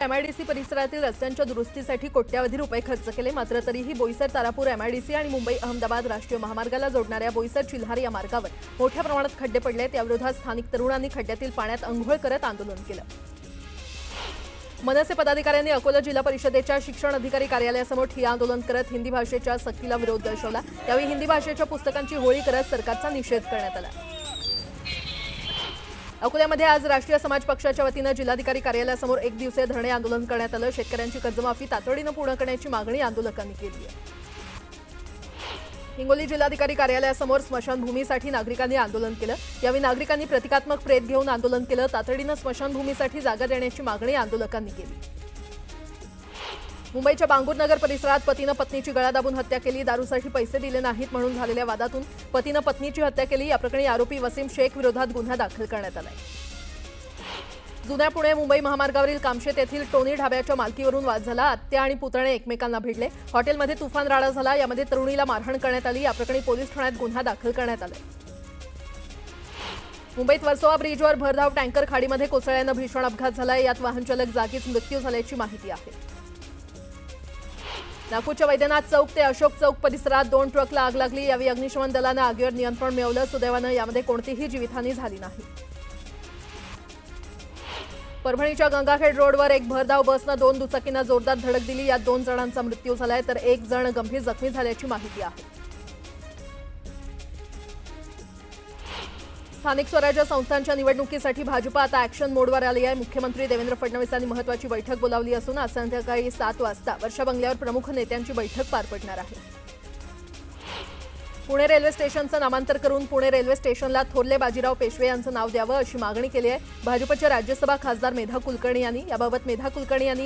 MIDC परिसरातील रस्त्यांच्या दुरुस्तीसाठी कोट्यावधी रुपये खर्च केले, मात्र तरीही बोईसर तारापूर एमआयडीसी आणि मुंबई अहमदाबाद राष्ट्रीय महामार्गाला जोडणाऱ्या बोईसर चिल्हार या मार्गावर मोठ्या प्रमाणात खड्डे पडले। त्याविरोधात स्थानिक तरुणांनी खड्ड्यातील पाण्यात अंघोळ करत आंदोलन केलं। मनसे पदाधिकाऱ्यांनी अकोला जिल्हा परिषदेच्या शिक्षण अधिकारी कार्यालयासमोर ठिय्या आंदोलन करत हिंदी भाषेच्या सक्तीला विरोध दर्शवला। यावेळी हिंदी भाषेच्या पुस्तकांची होळी करत सरकारचा निषेध करण्यात आला। अकोल्यामध्ये आज राष्ट्रीय समाज पक्षाच्या वतीने जिल्हाधिकारी कार्यालयासमोर एक दिवसीय धरणे आंदोलन करण्यात आलं। शेतकऱ्यांची कर्जमाफी तातडीने पूर्ण करण्याची मागणी आंदोलकांनी केली आहे। हिंगोली जिल्हाधिकारी कार्यालयासमोर स्मशानभूमीसाठी नागरिकांनी आंदोलन केलं। यावेळी नागरिकांनी प्रतिकात्मक प्रेत घेऊन आंदोलन केलं। तातडीने स्मशानभूमीसाठी जागा देण्याची मागणी आंदोलकांनी केली। मुंबईच्या बांगूरनगर परिसरात पतीनं पत्नीची गळा दाबून हत्या केली। दारूसाठी पैसे दिले नाहीत म्हणून झालेल्या वादातून पतीनं पत्नीची हत्या केली। या प्रकरणी आरोपी वसीम शेख विरोधात गुन्हा दाखल करण्यात आलाय। जुन्या पुणे मुंबई महामार्गावरील कामशेत येथील टोनी ढाब्याच्या मालकीवरून वाद झाला। आत्या आणि पुतणे एकमेकांना भिडले। हॉटेलमध्ये तुफान राडा झाला। यामध्ये तरुणीला मारहाण करण्यात आली। या प्रकरणी पोलीस ठाण्यात गुन्हा दाखल करण्यात आलाय। मुंबईत वर्सोवा ब्रिजवर भरधाव टँकर खाडीमध्ये कोसळल्यानं भीषण अपघात झालाय। यात वाहन चालक जागीच मृत्यू झाल्याची माहिती आहे। नागपूरच्या वैद्यनाथ चौक ते अशोक चौक परिसरात 2 ट्रकला आग लागली। यावेळी अग्निशमन दलानं आगीवर नियंत्रण मिळवलं। सुदैवानं यामध्ये कोणतीही जीवितहानी झाली नाही। परभणीच्या गंगाखेड रोडवर एक भरधाव बसनं 2 दुचाकींना जोरदार धडक दिली। यात 2 जणांचा मृत्यू झालाय तर 1 जण गंभीर जखमी झाल्याची माहिती आहे। स्थानिक स्वराज्य संस्थांच्या निवडणुकीसाठी भाजप आता ऍक्शन मोडवर आली आहे। मुख्यमंत्री देवेंद्र फडणवीस यांनी महत्त्वाची बैठक बोलावली असून आज संध्याकाळी 7 वाजता वर्षा बंगल्यावर प्रमुख नेत्यांची बैठक पार पडणार आहे। पुणे रेल्वे स्टेशनचं नामांतर करून पुणे रेल्वे स्टेशनला थोरले बाजीराव पेशवे यांचं नाव द्यावं अशी मागणी केली आहे। भाजपच्या राज्यसभा खासदार मेधा कुलकर्णी यांनी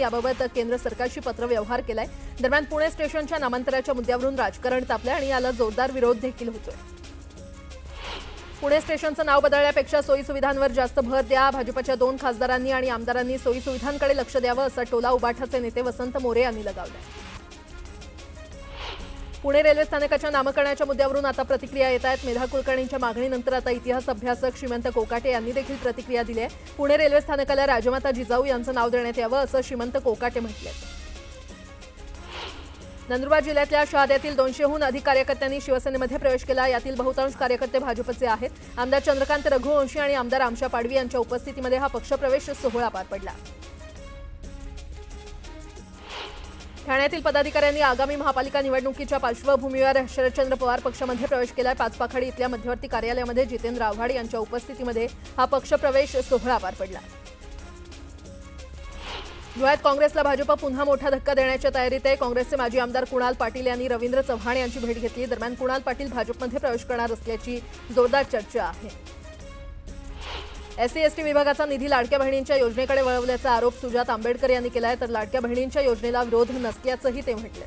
याबाबत केंद्र सरकारशी पत्रव्यवहार केलाय। दरम्यान पुणे स्टेशनच्या नामांतराच्या मुद्द्यावरून राजकारण तापलंय आणि याला जोरदार विरोध देखील होतोय। पुणे स्टेशनचं नाव बदलण्यापेक्षा सोयीसुविधांवर जास्त भर द्या। भाजपच्या 2 खासदारांनी आणि आमदारांनी सोयीसुविधांकडे लक्ष द्यावं असा टोला उबाठाचे नेते वसंत मोरे यांनी लगावलाय। पुणे रेल्वे स्थानकाच्या नामकरणाच्या मुद्द्यावरून आता प्रतिक्रिया येत आहेत। मेधा कुलकर्णींच्या मागणीनंतर आता इतिहास अभ्यासक श्रीमंत कोकाटे यांनी देखील प्रतिक्रिया दिली आहे। पुणे रेल्वे स्थानकाला राजमाता जिजाऊ यांचं नाव देण्यात यावं असं श्रीमंत कोकाटे म्हटले। नंदुरबार जिल्ह्यातल्या शहाद्यातील 200हून अधिक कार्यकर्त्यांनी शिवसेनेमध्ये प्रवेश केला। यातील बहुतांश कार्यकर्ते भाजपचे आहेत। आमदार चंद्रकांत रघुवंशी आणि आमदार आमशा पाडवी यांच्या उपस्थितीमध्ये हा पक्षप्रवेश सोहळा पार पडला। ठाण्यातील पदाधिकाऱ्यांनी आगामी महापालिका निवडणुकीच्या पार्श्वभूमीवर शरदचंद्र पवार पक्षामध्ये प्रवेश केलाय। पाचपाखाडी इथल्या मध्यवर्ती कार्यालयामध्ये जितेंद्र आव्हाड यांच्या उपस्थितीमध्ये हा पक्षप्रवेश सोहळा पार पडला। धुळ्यात काँग्रेसला भाजप पुन्हा मोठा धक्का देण्याच्या तयारीत आहे। काँग्रेसचे माजी आमदार कुणाल पाटील यांनी रवींद्र चव्हाण यांची भेट घेतली। दरम्यान कुणाल पाटील भाजपमध्ये प्रवेश करणार असल्याची जोरदार चर्चा आहे। SC/ST विभागाचा निधी लाडक्या बहिणींच्या योजनेकडे वळवल्याचा आरोप सुजात आंबेडकर यांनी केलाय, तर लाडक्या बहिणींच्या योजनेला विरोध नसल्याचंही ते म्हटले।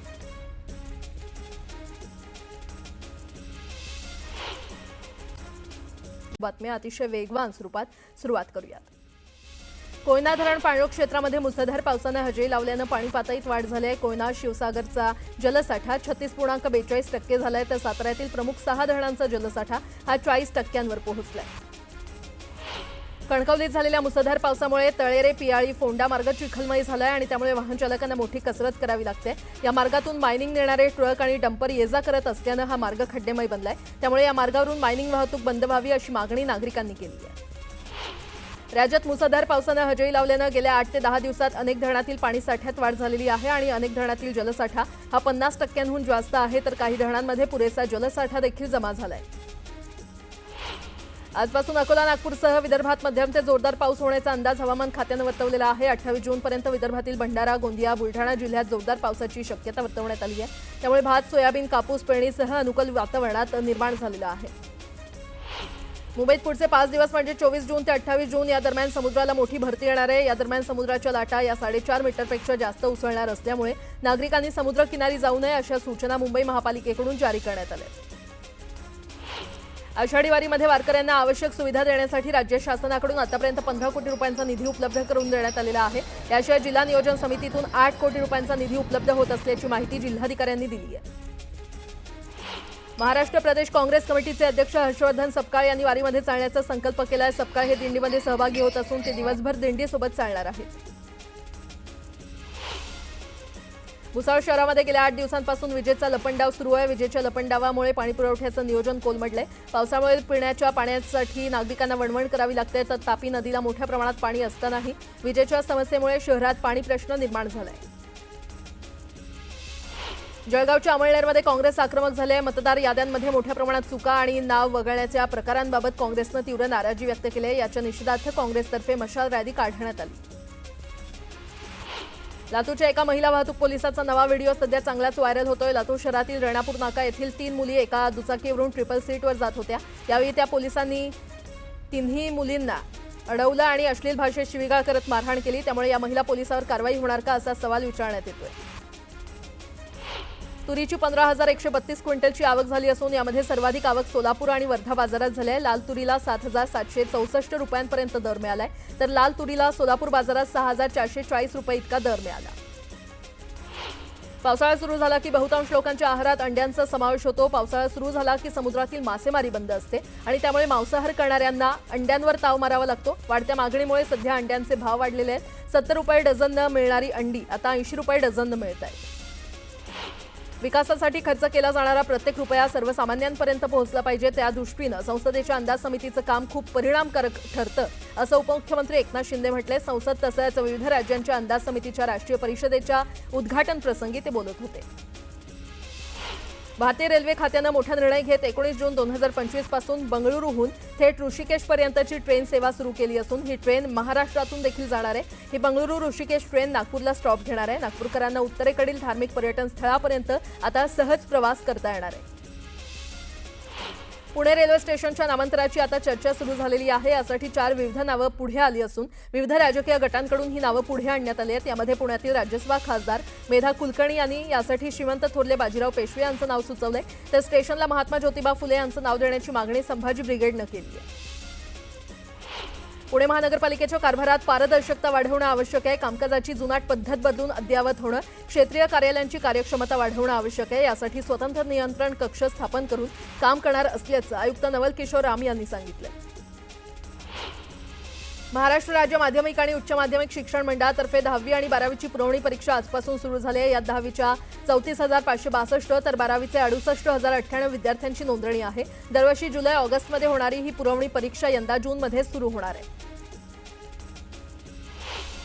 बातम्या अतिशय वेगवान स्वरूपात सुरुवात करूयात। कोयना धरण पाणलोट क्षेत्रामध्ये मुसळधार पावसाने हजेरी लावल्यानं पाणी पातळीत वाढ झाली आहे। कोयना शिवसागरचा जलसाठा 36.42% झालाय, तर साताऱ्यातील प्रमुख 6 धरणांचा जलसाठा हा 40% पोहोचलाय। कणकवलीत झालेल्या मुसळधार पावसामुळे तळेरे पियाळी फोंडा मार्ग चिखलमय झालाय आणि त्यामुळे वाहन चालकांना मोठी कसरत करावी लागते। या मार्गातून मायनिंग नेणारे ट्रक आणि डंपर ये जा करत असल्यानं हा मार्ग खड्डेमय बनलाय। त्यामुळे या मार्गावरून मायनिंग वाहतूक बंद व्हावी अशी मागणी नागरिकांनी केली आहे। राज्यात मुसळधार पावसाने हजेरी लावल्यानं गेल्या 8 ते 10 दिवसात अनेक धरणातील पाणी साठ्यात वाढ झालेली आहे आणि अनेक धरणातील जलसाठा हा 50%हून जास्त आहे, तर काही धरणांमध्ये पुरेसा जलसाठा देखील जमा झालाय। आजपासून अकोला नागपूरसह विदर्भात मध्यम ते जोरदार पाऊस होण्याचा अंदाज हवामान खात्यानं वर्तवलेला आहे। 28 जूनपर्यंत विदर्भातील भंडारा, गोंदिया, बुलढाणा जिल्ह्यात जोरदार पावसाची शक्यता वर्तवण्यात आली आहे। त्यामुळे भात, सोयाबीन, कापूस पेरणीसह अनुकूल वातावरणात निर्माण झालेलं आहे। मुंबईत पुढचे 5 दिवस म्हणजे 24 जून ते 28 जून या दरम्यान समुद्राला मोठी भरती येणार आहे। या दरम्यान समुद्राच्या लाटा या 4.5 मीटरपेक्षा जास्त उसळणार असल्यामुळे नागरिकांनी समुद्रकिनारी जाऊ नये अशा सूचना मुंबई महापालिकेकडून जारी करण्यात आल्या। आषाढी वारीमध्ये वारकऱ्यांना आवश्यक सुविधा देण्यासाठी राज्य शासनाकडून आतापर्यंत 15 कोटी रुपयांचा निधी उपलब्ध करून देण्यात आलेला आहे। याशिवाय जिल्हा नियोजन समितीतून 8 कोटी रुपयांचा निधी उपलब्ध होत असल्याची माहिती जिल्हाधिकाऱ्यांनी दिली आहे। महाराष्ट्र प्रदेश काँग्रेस कमिटीचे अध्यक्ष हर्षवर्धन सपकाळ यांनी वारीमध्ये चालण्याचा संकल्प केलाय। सपकाळ हे दिंडीमध्ये सहभागी होत असून ते दिवसभर दिंडीसोबत चालणार आहेत। भुसावळ शहरामध्ये गेल्या 8 दिवसांपासून विजेचा लपंडाव सुरू आहे. विजेच्या लपंडावामुळे पाणी पुरवठ्याचं नियोजन कोलमडलंय. पावसामुळे पिण्याच्या पाण्यासाठी नागरिकांना वणवण करावी लागते, तर तापी नदीला मोठ्या प्रमाणात पाणी असतानाही विजेच्या समस्येमुळे शहरात पाणी प्रश्न निर्माण झालाय. जळगावच्या अमळनेरमध्ये काँग्रेस आक्रमक झाले. मतदार याद्यांमध्ये मोठ्या प्रमाणात चुका आणि नाव वगळण्याच्या प्रकारांबाबत काँग्रेसनं तीव्र नाराजी व्यक्त केली आहे. याच्या निषेधार्थ काँग्रेसतर्फे मशाल रॅली काढण्यात आली. लातूरच्या एका महिला वाहतूक पोलिसाचा नवा व्हिडिओ सध्या चांगलाच व्हायरल होतोय. लातूर शहरातील रेणापूर नाका येथील 3 मुली एका दुचाकीवरून ट्रिपल सीटवर जात होत्या. यावेळी त्या पोलिसांनी तिन्ही मुलींना अडवलं आणि अश्लील भाषेत शिवीगाळ करत मारहाण केली. त्यामुळे या महिला पोलिसावर कारवाई होणार का असा सवाल विचारण्यात येतोय. तुरीची 15,132 क्विंटलची आवक झाली असून यामध्ये सर्वाधिक आवक सोलापूर आणि वर्धा बाजारात झाली आहे. लाल तुरीला 7,764 रुपयांपर्यंत दर मिळालाय, तर लाल तुरीला सोलापूर बाजारात 6,440 रुपये इतका दर मिळाला. पावसाळा सुरू झाला की बहुतांश लोकांच्या आहारात अंड्यांचा समावेश होतो. पावसाळा सुरू झाला की समुद्रातील मासेमारी बंद असते आणि त्यामुळे मांसाहार करणाऱ्यांना अंड्यांवर ताव मारावा लागतो. वाढत्या मागणीमुळे सध्या अंड्यांचे भाव वाढलेले आहेत. 70 रुपये डझननं मिळणारी अंडी आता 80 रुपये डझननं मिळत आहे. विकासासाठी खर्च केला जाणारा प्रत्येक रुपया सर्वसामान्यांपर्यंत पोहोचला पाहिजे, त्या दृष्टीनं संसदेच्या अंदाज समितीचं काम खूप परिणामकारक ठरतं, असं उपमुख्यमंत्री एकनाथ शिंदे म्हटले. संसद तसंच विविध राज्यांच्या अंदाज समितीच्या राष्ट्रीय परिषदेच्या उद्घाटन प्रसंगी ते बोलत होते. भारतीय रेल्वे खात्यानं मोठा निर्णय घेत 19 जून 2025 पासून बंगळुरूहून थेट ऋषिकेशपर्यंतची ट्रेन सेवा सुरू केली असून ही ट्रेन महाराष्ट्रातून देखील जाणार आहे. ही बंगळुरू ऋषिकेश ट्रेन नागपूरला स्टॉप घेणार आहे. नागपूरकरांना उत्तरेकडील धार्मिक पर्यटन स्थळापर्यंत आता सहज प्रवास करता येणार आहे. पुणे रेल्वे स्टेशनच्या नामांतराची आता चर्चा सुरू झालेली आहे. यासाठी 4 विविध नावं पुढे आली असून विविध राजकीय गटांकडून ही नावं पुढे आणण्यात आली आहेत. यामध्ये पुण्यातील राज्यसभा खासदार मेधा कुलकर्णी यांनी यासाठी श्रीमंत थोरले बाजीराव पेशवे यांचं नाव सुचवलंय, तर स्टेशनला महात्मा ज्योतिबा फुले यांचं नाव देण्याची मागणी संभाजी ब्रिगेडनं केली आहे. पुणे महानगरपालिकेच्या कारभारात पारदर्शकता वाढवणं आवश्यक आहे. कामकाजाची जुनाट पद्धत बदलून अद्ययावत होणं, क्षेत्रीय कार्यालयांची कार्यक्षमता वाढवणं आवश्यक आहे. यासाठी स्वतंत्र नियंत्रण कक्ष स्थापन करून काम करणार असल्याचं आयुक्त नवल किशोर राम यांनी सांगितलं. महाराष्ट्र राज्य माध्यमिक आणि उच्च माध्यमिक शिक्षण मंडळातर्फे 10वी आणि 12वीची पुरवणी परीक्षा आजपासून सुरू झाली आहे. यात 10वीच्या 34,562 तर 12वीचे 68,098 विद्यार्थ्यांची नोंदणी आहे. दरवर्षी जुलै ऑगस्टमध्ये होणारी ही पुरवणी परीक्षा यंदा जूनमध्ये सुरू होणार आहे.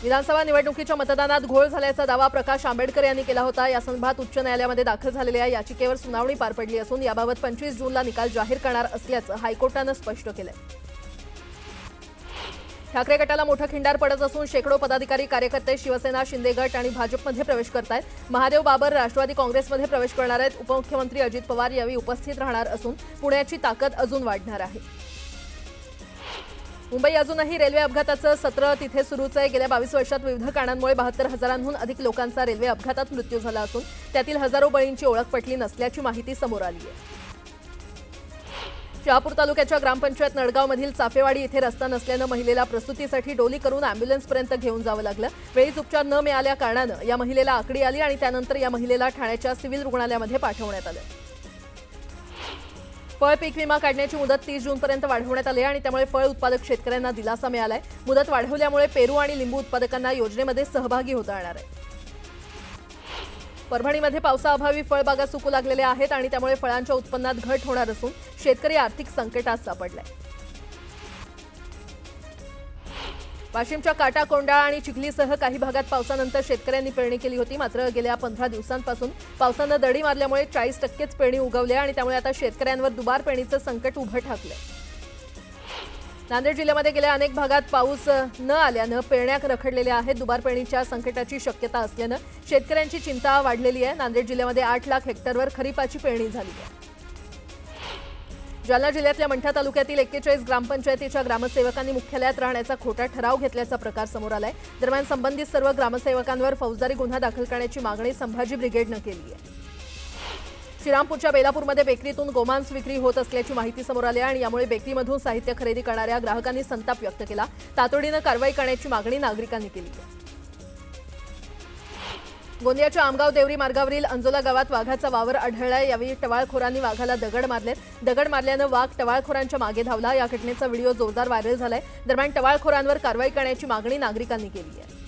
विधानसभा निवडणुकीच्या मतदानात घोळ झाल्याचा दावा प्रकाश आंबेडकर यांनी केला होता. या संदर्भात उच्च न्यायालयामध्ये दाखल झालेल्या याचिकेवर सुनावणी पार पडली असून याबाबत 25 जूनला निकाल जाहीर करणार असल्याचं हायकोर्टानं स्पष्ट केलंय. ठाकरे गटाला मोठं खिंडार पडत असून शेकडो पदाधिकारी कार्यकर्ते शिवसेना, शिंदे गट आणि भाजपमध्ये प्रवेश करतायत. महादेव बाबर राष्ट्रवादी काँग्रेसमध्ये प्रवेश करणार आहेत. उपमुख्यमंत्री अजित पवार यावेळी उपस्थित राहणार असून पुण्याची ताकद अजून वाढणार आहे. मुंबई अजूनही रेल्वे अपघाताचं सत्र तिथे सुरूच आहे. गेल्या 22 वर्षात विविध कारणांमुळे 72,000हून अधिक लोकांचा रेल्वे अपघातात मृत्यू झाला असून त्यातील हजारो बळींची ओळख पटली नसल्याची माहिती समोर आली आहे. शहापूर तालुक्याच्या ग्रामपंचायत नडगावमधील चाफेवाडी इथे रस्ता नसल्यानं महिलेला प्रसूतीसाठी डोली करून अँब्युलन्सपर्यंत घेऊन जावं लागलं. वेळीच उपचार न मिळाल्या कारणानं या महिलेला आकडी आली आणि त्यानंतर या महिलेला ठाण्याच्या सिव्हिल रुग्णालयामध्ये पाठवण्यात आलं. फळ पीक विमा काढण्याची मुदत 30 जूनपर्यंत वाढवण्यात आली आणि त्यामुळे फळ उत्पादक शेतकऱ्यांना दिलासा मिळालाय. मुदत वाढवल्यामुळे पेरू आणि लिंबू उत्पादकांना योजनेमध्ये सहभागी होता येणार आहे. परभणीमध्ये पावसाअभावी फळबागा सुकू लागलेल्या आहेत आणि त्यामुळे फळांच्या उत्पन्नात घट होणार असून शेतकरी आर्थिक संकटात सापडलाय. वाशिमच्या काटा, कोंडाळा आणि चिखलीसह काही भागात पावसानंतर शेतकऱ्यांनी पेरणी केली होती. मात्र गेल्या 15 दिवसांपासून पावसानं दडी मारल्यामुळे 40%च पेरणी उगवली आणि त्यामुळे आता शेतकऱ्यांवर दुबार पेरणीचं संकट उभं ठाकलंय. नांदेड जिल्ह्यामध्ये गेल्या अनेक भागात पाऊस न आल्यानं पेरण्या रखडलेल्या आहेत. दुबार पेरणीच्या संकटाची शक्यता असल्यानं शेतकऱ्यांची चिंता वाढलेली आहे. नांदेड जिल्ह्यामध्ये 8 लाख हेक्टरवर खरीपाची पेरणी झाली आहे. जालना जिल्ह्यातल्या मंठा तालुक्यातील 41 ग्रामपंचायतीच्या ग्रामसेवकांनी मुख्यालयात राहण्याचा खोटा ठराव घेतल्याचा प्रकार समोर आलाय. दरम्यान संबंधित सर्व ग्रामसेवकांवर फौजदारी गुन्हा दाखल करण्याची मागणी संभाजी ब्रिगेडनं केली आहे. श्रीरामपूरच्या बेलापूरमध्ये बेकरीतून गोमांस विक्री होत असल्याची माहिती समोर आली आणि यामुळे बेकरीमधून साहित्य खरेदी करणाऱ्या ग्राहकांनी संताप व्यक्त केला. तातडीनं कारवाई करण्याची मागणी नागरिकांनी केली आहे. गोंदियाच्या आमगाव देवरी मार्गावरील अंजोला गावात वाघाचा वावर आढळलाय. यावेळी टवाळखोरांनी वाघाला दगड मारलेत. दगड मारल्यानं वाघ टवाळखोरांच्या मागे धावला. या घटनेचा व्हिडिओ जोरदार व्हायरल झालाय. दरम्यान टवाळखोरांवर कारवाई करण्याची मागणी नागरिकांनी केली आहे.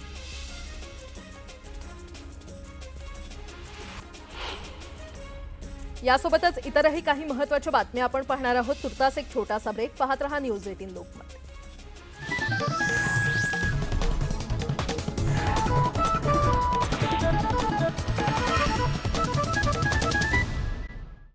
यासोबतच इतरही काही महत्त्वाच्या बातम्या आपण पाहणार आहोत. तुर्तास एक छोटासा ब्रेक. पाहत रहा न्यूज 18 लोकमत.